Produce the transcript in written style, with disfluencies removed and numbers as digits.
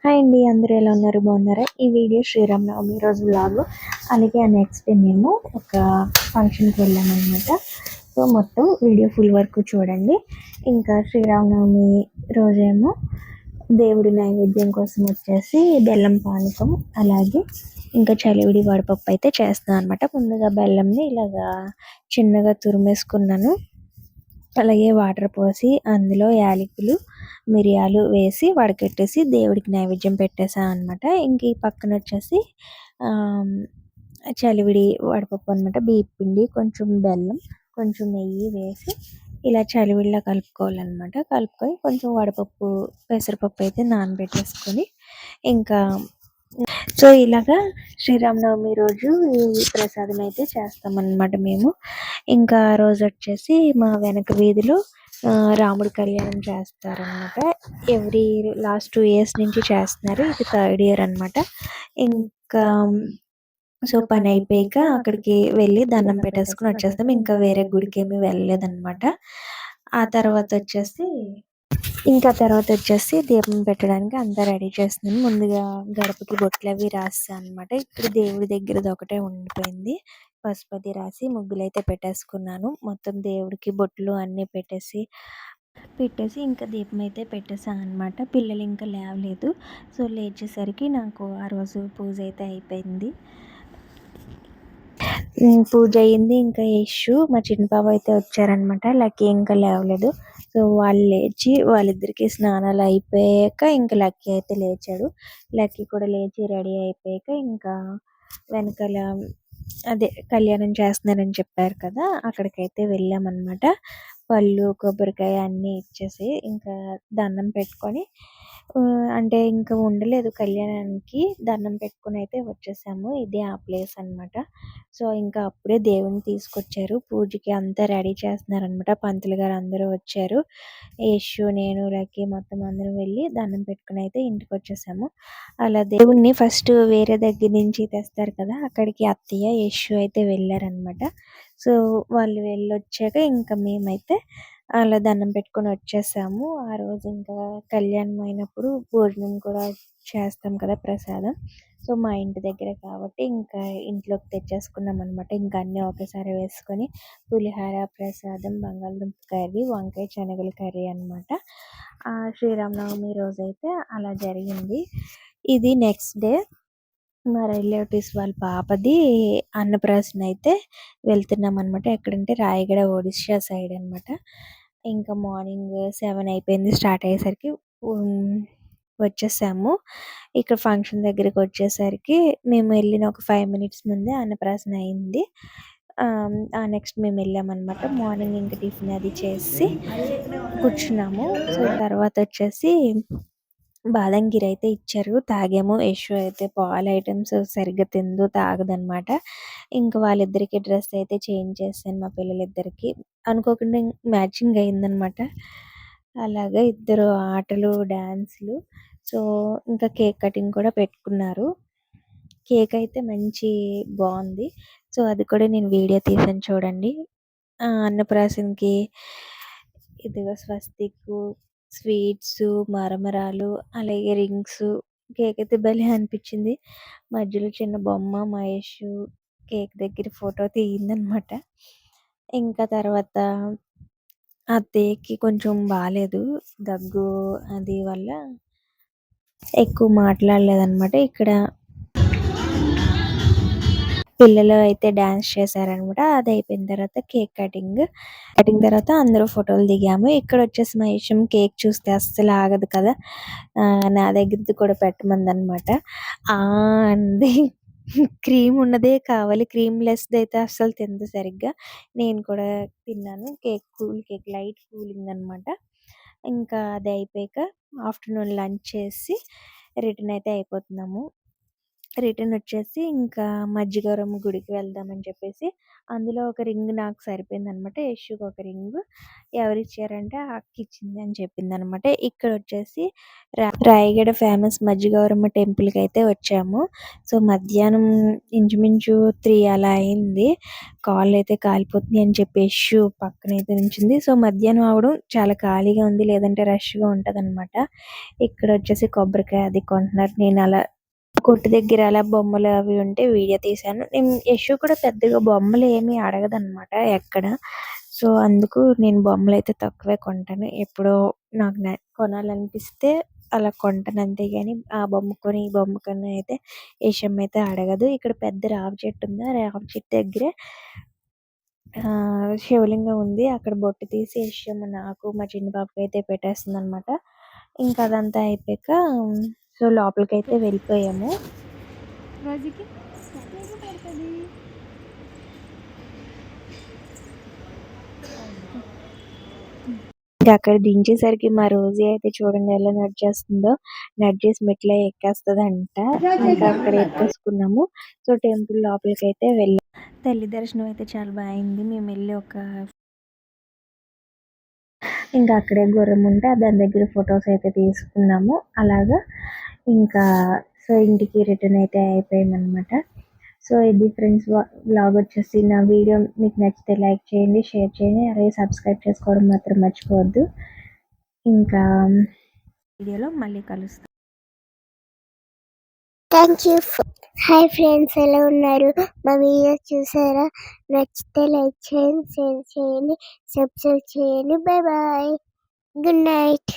Hi అండి. అందరూ ఎలా ఉన్నారు? బాగున్నారా? ఈ వీడియో శ్రీరామనవమి రోజు వ్లాగు. అలాగే నెక్స్ట్ డే మేము ఒక ఫంక్షన్కి వెళ్ళామన్నమాట. సో మొత్తం వీడియో ఫుల్ వరకు చూడండి. ఇంకా శ్రీరామనవమి రోజేమో దేవుడి నైవేద్యం కోసం వచ్చేసి బెల్లం పానకం, అలాగే ఇంకా చలివిడి వడపప్పు అయితే చేస్తున్నాను అనమాట. ముందుగా బెల్లంని ఇలాగా చిన్నగా తురిమేసుకున్నాను. అలాగే వాటర్ పోసి అందులో యాలకులు, మిరియాలు వేసి వడకెట్టేసి దేవుడికి నైవేద్యం పెట్టేసాను అనమాట. ఇంక ఈ పక్కన వచ్చేసి చలివిడి వడపప్పు అనమాట. బియ్యం పిండి, కొంచెం బెల్లం, కొంచెం నెయ్యి వేసి ఇలా చలివిడిలా కలుపుకోవాలన్నమాట. కలుపుకొని కొంచెం వడపప్పు, పెసరపప్పు అయితే నానబెట్టేసుకొని ఇంకా సో ఇలాగా శ్రీరామనవమి రోజు ఈ ప్రసాదం అయితే చేస్తామన్నమాట మేము. ఇంకా ఆ రోజు వచ్చేసి మా వెనక వీధిలో రాముడి కళ్యాణం చేస్తారనమాట. ఎవ్రీ లాస్ట్ 2 ఇయర్స్ నుంచి చేస్తున్నారు. ఇది థర్డ్ ఇయర్ అనమాట. ఇంకా సో పని అయిపోయాక అక్కడికి వెళ్ళి దండం పెట్టేసుకుని వచ్చేస్తాం. ఇంకా వేరే గుడికి ఏమీ వెళ్ళలేదన్నమాట. ఆ తర్వాత వచ్చేసి దీపం పెట్టడానికి అంతా రెడీ చేస్తున్నాను. ముందుగా గడపకి బొట్లు అవి రాస్తాను అనమాట. ఇప్పుడు దేవుడి దగ్గరది ఒకటే ఉండిపోయింది. పసుపది రాసి ముగ్గులైతే పెట్టేసుకున్నాను. మొత్తం దేవుడికి బొట్లు అన్నీ పెట్టేసి ఇంకా దీపం అయితే పెట్టేసాను అనమాట. పిల్లలు ఇంకా లేవలేదు. సో లేచేసరికి నాకు ఆ రోజు పూజ అయితే అయిపోయింది. పూజ అయింది. ఇంకా యశు మా చిన్న బాబు అయితే వచ్చారనమాట. లక్కీ ఇంకా లేవలేదు. సో వాళ్ళు లేచి వాళ్ళిద్దరికి స్నానాలు అయిపోయాక ఇంకా లక్కీ అయితే లేచాడు. లక్కీ కూడా లేచి రెడీ అయిపోయాక ఇంకా వెనకాల అదే కళ్యాణం చేస్తున్నారని చెప్పారు కదా, అక్కడికైతే వెళ్ళామన్నమాట. పళ్ళు, కొబ్బరికాయ అన్నీ ఇచ్చేసి ఇంకా దండం పెట్టుకొని అంటే ఇంకా ఉండలేదు కళ్యాణానికి. దండం పెట్టుకొని అయితే వచ్చేసాము. ఇదే ఆ ప్లేస్ అనమాట. సో ఇంకా అప్పుడే దేవుని తీసుకొచ్చారు. పూజకి అంతా రెడీ చేస్తున్నారనమాట. పంతులు గారు అందరూ వచ్చారు. యశు, నేను, లక్కీ మొత్తం అందరం వెళ్ళి దండం పెట్టుకుని అయితే ఇంటికి వచ్చేసాము. అలా దేవుణ్ణి ఫస్ట్ వేరే దగ్గర నుంచి తెస్తారు కదా, అక్కడికి అత్తయ్య, యశు అయితే వెళ్ళారనమాట. సో వాళ్ళు వెళ్ళొచ్చాక ఇంకా మేమైతే అలా దండం పెట్టుకొని వచ్చేసాము. ఆ రోజు ఇంకా కళ్యాణం అయినప్పుడు భోజనం కూడా చేస్తాం కదా, ప్రసాదం. సో మా ఇంటి దగ్గర కాబట్టి ఇంకా ఇంట్లోకి తెచ్చేసుకున్నాం అనమాట. ఇంకా అన్నీ ఒకేసారి వేసుకొని పులిహార, ప్రసాదం, బంగాళదుంప కర్రీ, వంకాయ శనగల కర్రీ అనమాట. శ్రీరామనవమి రోజు అయితే అలా జరిగింది. ఇది నెక్స్ట్ డే మా రిలేటివ్స్ వాళ్ళ పాపది అన్నప్రాసన అయితే వెళ్తున్నాం అనమాట. ఎక్కడంటే రాయగడ, ఒడిషా సైడ్ అనమాట. ఇంకా మార్నింగ్ 7 అయిపోయింది స్టార్ట్ అయ్యేసరికి. వచ్చేసాము. ఇక్కడ ఫంక్షన్ దగ్గరికి వచ్చేసరికి మేము వెళ్ళిన ఒక 5 మినిట్స్ ముందే అన్నప్రాసన అయింది. నెక్స్ట్ మేము వెళ్ళామన్నమాట. మార్నింగ్ ఇంకా టిఫిన్ అది చేసి కూర్చున్నాము. సో తర్వాత వచ్చేసి బాదం గిరి అయితే ఇచ్చారు, తాగాము. యశు అయితే పాలు ఐటమ్స్ సరిగ్గా తిందు, తాగదనమాట. ఇంకా వాళ్ళిద్దరికి డ్రెస్ అయితే చేంజ్ చేశాను మా పిల్లలిద్దరికి. అనుకోకుండా మ్యాచింగ్ అయిందనమాట. అలాగా ఇద్దరు ఆటలు, డాన్సులు. సో ఇంకా కేక్ కటింగ్ కూడా పెట్టుకున్నారు. కేక్ అయితే మంచి బాగుంది. సో అది కూడా నేను వీడియో తీసాను చూడండి. అన్నప్రాసనకి ఇదిగో స్వస్తిక్, స్వీట్స్, మరమరాలు, అలాగే రింగ్స్. కేక్ అయితే భలే అనిపించింది. మధ్యలో చిన్న బొమ్మ, మహేష్ కేక్ దగ్గర ఫోటో తీయిందనమాట. ఇంకా తర్వాత అత్తయ్యకి కొంచెం బాగాలేదు, దగ్గు అది వల్ల ఎక్కువ మాట్లాడలేదన్నమాట. ఇక్కడ పిల్లలు అయితే డాన్స్ చేశారనమాట. అది అయిపోయిన తర్వాత కేక్ కటింగ్ తర్వాత అందరూ ఫోటోలు దిగాము. ఇక్కడ వచ్చేసి మహేషం కేక్ చూస్తే అస్సలు ఆగదు కదా, నా దగ్గరది కూడా పెట్టమంది అనమాట. అంది క్రీమ్ ఉన్నదే కావాలి, క్రీమ్ లెస్ది అయితే అస్సలు తింది సరిగ్గా. నేను కూడా తిన్నాను. కేక్ లైట్ కూలింగ్ అనమాట. ఇంకా అది అయిపోయాక ఆఫ్టర్నూన్ లంచ్ చేసి రిటర్న్ అయితే అయిపోతున్నాము. రిటర్న్ వచ్చేసి ఇంకా మజ్జిగవరం గుడికి వెళ్దామని చెప్పేసి అందులో ఒక రింగ్ నాకు సరిపోయిందనమాట. యష్‌కి ఒక రింగ్ ఎవరిచ్చారంటే ఆ అక్క ఇచ్చింది అని చెప్పిందనమాట. ఇక్కడొచ్చేసి రాయగడ ఫేమస్ మజ్జిగవరమ్మ టెంపుల్‌కైతే వచ్చాము. సో, మధ్యాహ్నం ఇంచుమించు 3 అలా అయింది. కాళ్ళైతే కాలిపోతున్నాయి అని చెప్పి యష్ పక్కనైతే నించుంది. సో, మధ్యాహ్నం అవ్వడం చాలా ఖాళీగా ఉంది. లేదంటే రష్‌గా ఉంటదనమాట. ఇక్కడొచ్చేసి కొబ్బరికాయ అది కొంటున్నారు. నేనలా కొట్టు దగ్గర అలా బొమ్మలు అవి ఉంటే వీడియో తీశాను. యష్ కూడా పెద్దగా బొమ్మలు ఏమి అడగదనమాట ఎక్కడ. సో, అందుకు నేను బొమ్మలైతే తక్కువే కొంటాను. ఎప్పుడో నాకు కొనాలనిపిస్తే అలా కొంటాను అంతే గాని ఆ బొమ్మ కొని, ఈ బొమ్మ కొని అయితే యషమ్మ అయితే అడగదు. ఇక్కడ పెద్ద రావి చెట్టు ఉంది. ఆ రావి చెట్టు దగ్గరే శివలింగం ఉంది. అక్కడ బొట్టు తీసి యషమ్మ నాకు, మా చిన్న పాపకైతే పెట్టేస్తుందనమాట. ఇంకా అదంతా అయిపోయాక సో, లోపలికైతే వెళ్ళిపోయాము. రోజుకి చాక్లెట్లు పెడుతుంది. ఇంకా అక్కడ దించేసరికి మా రోజీ అయితే చూడండి ఎలా నడిచేస్తుందో. నడిచేసి మెట్లే ఎక్కేస్తదంట. ఇంకా అక్కడ ఎక్కేసుకున్నాము. సో, టెంపుల్ లోపలికైతే వెళ్ళాం. తల్లి దర్శనం అయితే చాలా బా అయింది. మేమెళ్ళి ఇంకా అక్కడే గుర్రం ఉంటే దాని దగ్గర ఫొటోస్ అయితే తీసుకున్నాము. అలాగా ఇంకా సో, ఇంటికి రిటర్న్ అయితే అయిపోయామనమాట. సో, ఇది ఫ్రెండ్స్ వ్లాగ్ వచ్చేసి నా వీడియో మీకు నచ్చితే లైక్ చేయండి, షేర్ చేయండి. అలాగే సబ్స్క్రైబ్ చేసుకోవడం మాత్రం మర్చిపోవద్దు. ఇంకా వీడియోలో మళ్ళీ కలుస్తాం. Thank you. హాయ్ ఫ్రెండ్స్, ఎలా ఉన్నారు? మా వీడియోస్ చూసారా? నచ్చితే లైక్ చేయండి, షేర్ చేయండి, సబ్స్క్రైబ్ చేయండి. Bye bye, good night.